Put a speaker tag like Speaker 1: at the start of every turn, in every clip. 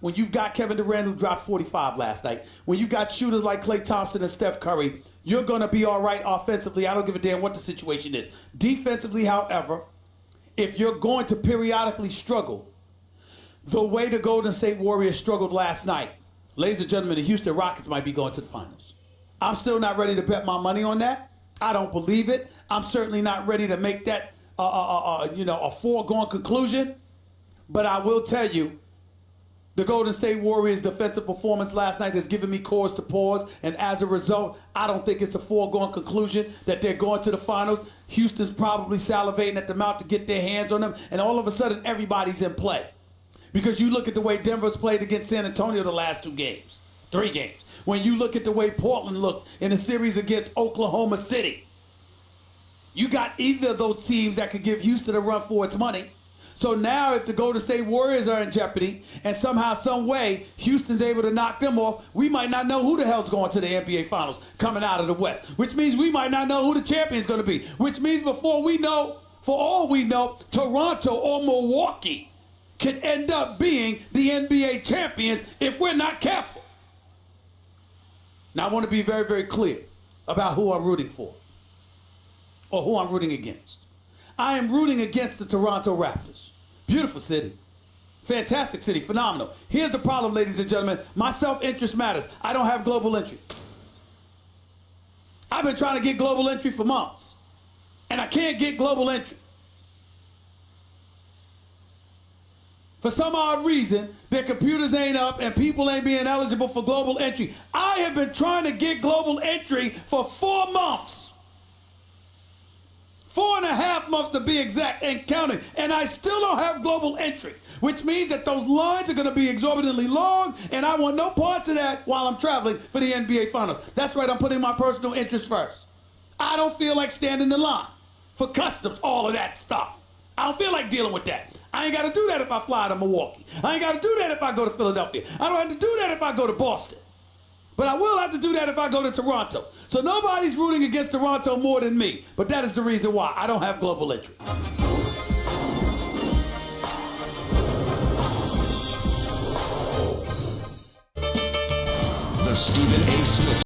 Speaker 1: when you've got Kevin Durant who dropped 45 last night, when you got shooters like Klay Thompson and Steph Curry, you're going to be all right offensively. I don't give a damn what the situation is. Defensively, however, if you're going to periodically struggle the way the Golden State Warriors struggled last night, ladies and gentlemen, the Houston Rockets might be going to the finals. I'm still not ready to bet my money on that. I don't believe it. I'm certainly not ready to make that a foregone conclusion. But I will tell you, the Golden State Warriors' defensive performance last night has given me cause to pause, and as a result, I don't think it's a foregone conclusion that they're going to the finals. Houston's probably salivating at the mouth to get their hands on them, and all of a sudden, everybody's in play. Because you look at the way Denver's played against San Antonio the last 3 games. When you look at the way Portland looked in the series against Oklahoma City, you got either of those teams that could give Houston a run for its money. So now if the Golden State Warriors are in jeopardy and somehow, some way, Houston's able to knock them off, we might not know who the hell's going to the NBA Finals coming out of the West, which means we might not know who the champion's going to be, which means before we know, for all we know, Toronto or Milwaukee could end up being the NBA champions if we're not careful. Now, I want to be very, very clear about who I'm rooting for or who I'm rooting against. I am rooting against the Toronto Raptors. Beautiful city. Fantastic city. Phenomenal. Here's the problem, ladies and gentlemen. My self-interest matters. I don't have global entry. I've been trying to get global entry for months, and I can't get global entry. For some odd reason, their computers ain't up and people ain't being eligible for global entry. I have been trying to get global entry for 4 months. 4.5 months to be exact and counting, and I still don't have global entry, which means that those lines are going to be exorbitantly long, and I want no parts of that while I'm traveling for the NBA Finals. That's right, I'm putting my personal interest first. I don't feel like standing in line for customs, all of that stuff. I don't feel like dealing with that. I ain't got to do that if I fly to Milwaukee. I ain't got to do that if I go to Philadelphia. I don't have to do that if I go to Boston. But I will have to do that if I go to Toronto. So nobody's rooting against Toronto more than me. But that is the reason why I don't have global entry.
Speaker 2: The Stephen A. Smith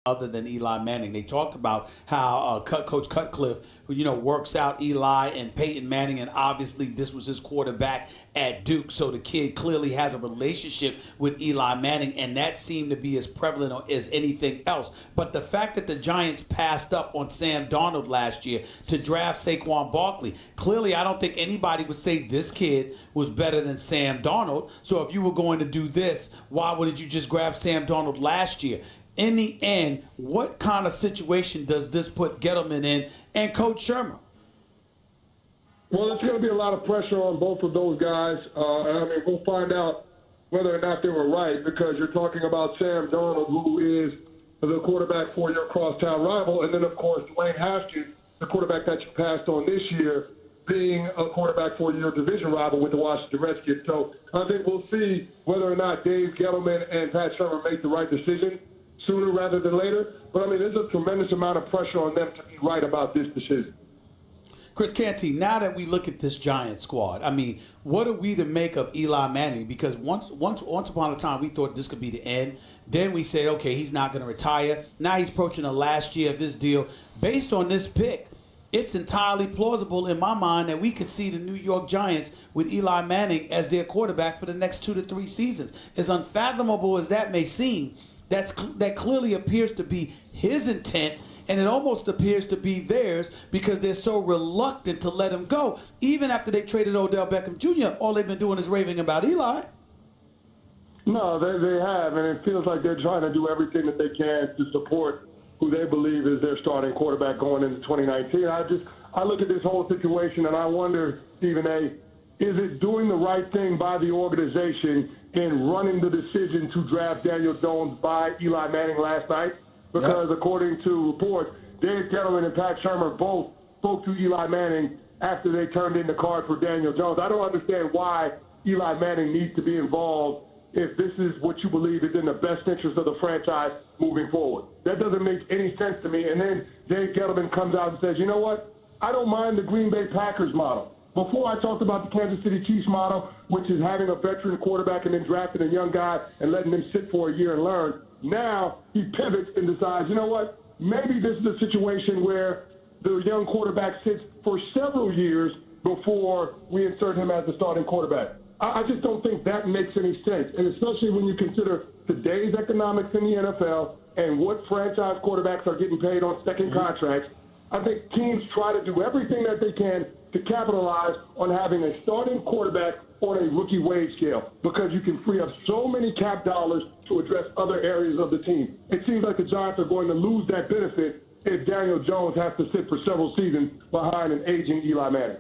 Speaker 1: other than Eli Manning. They talked about how Coach Cutcliffe, who works out Eli and Peyton Manning, and obviously this was his quarterback at Duke, so the kid clearly has a relationship with Eli Manning, and that seemed to be as prevalent as anything else. But the fact that the Giants passed up on Sam Darnold last year to draft Saquon Barkley, clearly I don't think anybody would say this kid was better than Sam Darnold. So if you were going to do this, why wouldn't you just grab Sam Darnold last year? In the end, what kind of situation does this put Gettleman in and Coach Shermer?
Speaker 2: Well, it's going to be a lot of pressure on both of those guys. We'll find out whether or not they were right, because you're talking about Sam Darnold, who is the quarterback for your crosstown rival, and then, of course, Dwayne Haskins, the quarterback that you passed on this year, being a quarterback for your division rival with the Washington Redskins. So I think we'll see whether or not Dave Gettleman and Pat Shermer make the right decision sooner rather than later. But, there's a tremendous amount of pressure on them to be right about this decision.
Speaker 1: Chris Canty, now that we look at this Giant squad, what are we to make of Eli Manning? Because once upon a time, we thought this could be the end. Then we said, okay, he's not going to retire. Now he's approaching the last year of this deal. Based on this pick, it's entirely plausible in my mind that we could see the New York Giants with Eli Manning as their quarterback for the next 2 to 3 seasons. As unfathomable as that may seem, that clearly appears to be his intent, and it almost appears to be theirs, because they're so reluctant to let him go. Even after they traded Odell Beckham Jr., all they've been doing is raving about Eli.
Speaker 2: No, they have, and it feels like they're trying to do everything that they can to support who they believe is their starting quarterback going into 2019. I look at this whole situation and I wonder, Stephen A., is it doing the right thing by the organization in running the decision to draft Daniel Jones by Eli Manning last night? Because according to reports, Dave Gettleman and Pat Shermer both spoke to Eli Manning after they turned in the card for Daniel Jones. I don't understand why Eli Manning needs to be involved if this is what you believe is in the best interest of the franchise moving forward. That doesn't make any sense to me. And then Dave Gettleman comes out and says, you know what? I don't mind the Green Bay Packers model. Before, I talked about the Kansas City Chiefs model, which is having a veteran quarterback and then drafting a young guy and letting him sit for a year and learn. Now he pivots and decides, you know what? Maybe this is a situation where the young quarterback sits for several years before we insert him as the starting quarterback. I just don't think that makes any sense, and especially when you consider today's economics in the NFL and what franchise quarterbacks are getting paid on second contracts. I think teams try to do everything that they can to capitalize on having a starting quarterback on a rookie wage scale, because you can free up so many cap dollars to address other areas of the team. It seems like the Giants are going to lose that benefit if Daniel Jones has to sit for several seasons behind an aging Eli Manning.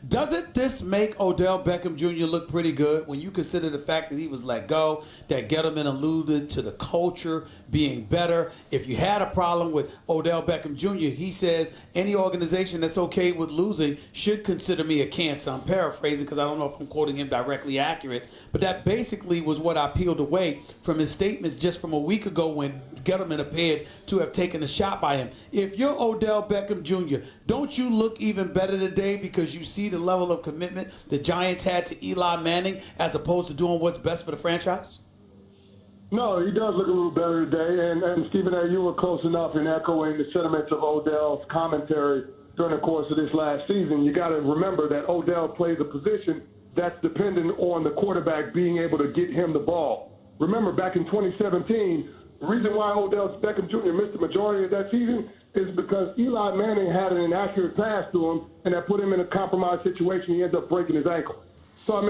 Speaker 1: Doesn't this make Odell Beckham Jr. look pretty good when you consider the fact that he was let go, that Gettleman alluded to the culture being better? If you had a problem with Odell Beckham Jr., he says any organization that's okay with losing should consider me a cancer. I'm paraphrasing because I don't know if I'm quoting him directly accurate, but that basically was what I peeled away from his statements just from a week ago when Gettleman appeared to have taken a shot by him. If you're Odell Beckham Jr., don't you look even better today because you see the level of commitment the Giants had to Eli Manning as opposed to doing what's best for the franchise?
Speaker 2: No, he does look a little better today. And Stephen A., you were close enough in echoing the sentiments of Odell's commentary during the course of this last season. You got to remember that Odell plays a position that's dependent on the quarterback being able to get him the ball. Remember, back in 2017, the reason why Odell Beckham Jr. missed the majority of that season is because Eli Manning had an inaccurate pass to him, and that put him in a compromised situation. He ends up breaking his ankle. So,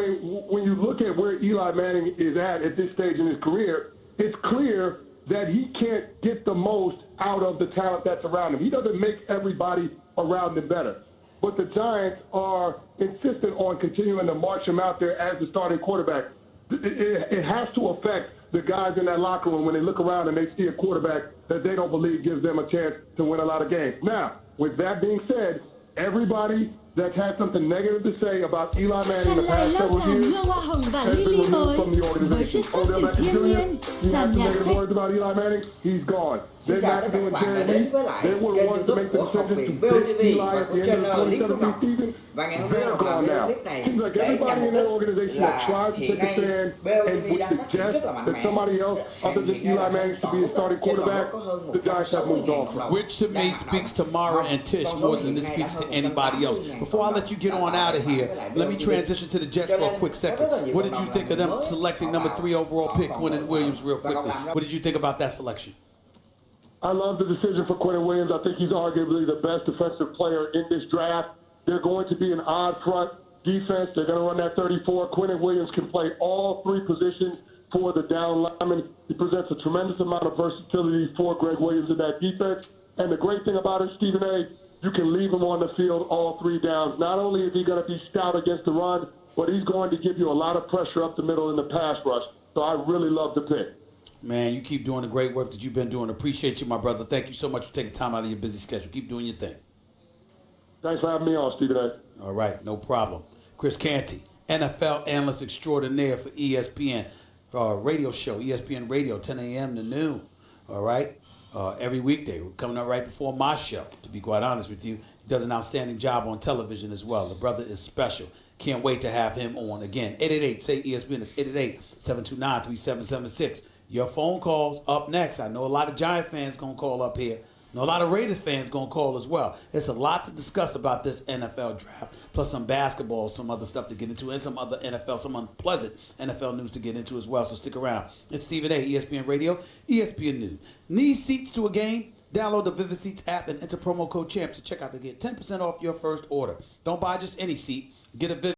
Speaker 2: when you look at where Eli Manning is at this stage in his career, it's clear that he can't get the most out of the talent that's around him. He doesn't make everybody around him better. But the Giants are insistent on continuing to march him out there as the starting quarterback. It has to affect the guys in that locker room when they look around and they see a quarterback that they don't believe gives them a chance to win a lot of games. Now, with that being said, everybody that's had something negative to say about Eli Manning the past several years
Speaker 3: Hoa hồng và
Speaker 2: has been
Speaker 3: Lily
Speaker 2: removed from the
Speaker 3: ơi, với
Speaker 2: organization.
Speaker 3: chất xuất
Speaker 2: Odell
Speaker 3: từ
Speaker 2: Beckham
Speaker 3: thiên
Speaker 2: Jr.,
Speaker 3: nhiên,
Speaker 2: he
Speaker 3: sàn
Speaker 2: had some
Speaker 3: nhà
Speaker 2: negative
Speaker 3: sách.
Speaker 2: words about Eli Manning. He's gone.
Speaker 4: Xin
Speaker 2: They're
Speaker 4: chào
Speaker 2: not
Speaker 4: tất cả các
Speaker 2: doing
Speaker 4: bạn đã
Speaker 2: Jerry
Speaker 4: đến
Speaker 2: Lee.
Speaker 4: với lại
Speaker 2: They were the
Speaker 4: kênh
Speaker 2: ones to
Speaker 4: YouTube
Speaker 2: make the
Speaker 4: của Học
Speaker 2: decision
Speaker 4: viện
Speaker 2: to
Speaker 4: Bill
Speaker 2: pick
Speaker 4: TV
Speaker 2: Eli
Speaker 4: và
Speaker 2: at
Speaker 4: của
Speaker 2: the end of the
Speaker 4: channel Lý Phước
Speaker 2: 2017
Speaker 4: Ngọc.
Speaker 2: season.
Speaker 4: Và ngày hôm nay
Speaker 2: They're
Speaker 4: Ngọc làm
Speaker 2: gone
Speaker 4: video
Speaker 2: now.
Speaker 4: clip này
Speaker 2: Seems like
Speaker 4: để
Speaker 2: everybody
Speaker 4: nhằm
Speaker 2: in
Speaker 4: mục
Speaker 2: that
Speaker 4: đích
Speaker 2: organization that
Speaker 4: là
Speaker 2: tries to
Speaker 4: hiện
Speaker 2: take a
Speaker 4: nay
Speaker 2: stand
Speaker 4: Bill
Speaker 2: and
Speaker 4: TV
Speaker 2: would
Speaker 4: đang phát triển
Speaker 2: suggest
Speaker 4: rất là mạnh
Speaker 2: that
Speaker 4: mẽ.
Speaker 2: somebody else other than
Speaker 4: Hiện nay
Speaker 2: Eli
Speaker 4: là
Speaker 2: Manning should be a
Speaker 4: toàn
Speaker 2: starting
Speaker 4: quốc trên toàn
Speaker 2: quarterback,
Speaker 4: quốc có hơn
Speaker 2: the Giants have
Speaker 4: 160.000
Speaker 2: moved on
Speaker 4: cộng
Speaker 2: from.
Speaker 4: đồng
Speaker 1: Which to me
Speaker 4: đang hoạt
Speaker 1: speaks to
Speaker 4: động.
Speaker 1: Mara and
Speaker 4: Con
Speaker 1: Tish
Speaker 4: số
Speaker 1: more than
Speaker 4: hiện
Speaker 1: it
Speaker 4: nay
Speaker 1: speaks
Speaker 4: đã
Speaker 1: to
Speaker 4: hơn
Speaker 1: anybody else.
Speaker 4: 180.000
Speaker 1: Before I
Speaker 4: cộng
Speaker 1: let you get
Speaker 4: đồng
Speaker 1: on
Speaker 4: đã
Speaker 1: out of
Speaker 4: tạo tài
Speaker 1: here,
Speaker 4: khoản với lại
Speaker 1: let me
Speaker 4: Bill TV.
Speaker 1: transition to the Jets
Speaker 4: Cho
Speaker 1: for a
Speaker 4: nên
Speaker 1: quick
Speaker 4: có
Speaker 1: second.
Speaker 4: rất là nhiều
Speaker 1: What
Speaker 4: cộng
Speaker 1: did you
Speaker 4: đồng
Speaker 1: think of
Speaker 4: là
Speaker 1: them
Speaker 4: người mới,
Speaker 1: selecting
Speaker 4: họ
Speaker 1: number
Speaker 4: vào,
Speaker 1: 3 overall
Speaker 4: họ
Speaker 1: pick,
Speaker 4: còn
Speaker 1: Quentin
Speaker 4: đội
Speaker 1: Williams, real
Speaker 4: và cộng
Speaker 1: quickly?
Speaker 4: đồng đó.
Speaker 1: What did you think about that selection?
Speaker 2: I love the decision for Quentin Williams. I think he's arguably the best defensive player in this draft. They're going to be an odd front defense. They're going to run that 34. Quentin Williams can play all three positions for the down lineman. He presents a tremendous amount of versatility for Greg Williams in that defense. And the great thing about it, Stephen A., you can leave him on the field all three downs. Not only is he going to be stout against the run, but he's going to give you a lot of pressure up the middle in the pass rush. So I really love the pick.
Speaker 1: Man, you keep doing the great work that you've been doing. Appreciate you, my brother. Thank you so much for taking time out of your busy schedule. Keep doing your thing.
Speaker 2: Thanks for having me on, Stephen A.
Speaker 1: All right, no problem. Chris Canty, NFL analyst extraordinaire for ESPN radio show, ESPN Radio, 10 a.m. to noon. All right, every weekday. We're coming up right before my show, to be quite honest with you. He does an outstanding job on television as well. The brother is special. Can't wait to have him on again. 888, say ESPN. It's 888-729-3776. Your phone calls up next. I know a lot of Giant fans going to call up here. I know a lot of Raiders fans going to call as well. There's a lot to discuss about this NFL draft, plus some basketball, some other stuff to get into, and some other NFL, some unpleasant NFL news to get into as well. So stick around. It's Stephen A., ESPN Radio, ESPN News. Need seats to a game? Download the Vivid Seats app and enter promo code CHAMP to check out to get 10% off your first order. Don't buy just any seat. Get a Vivid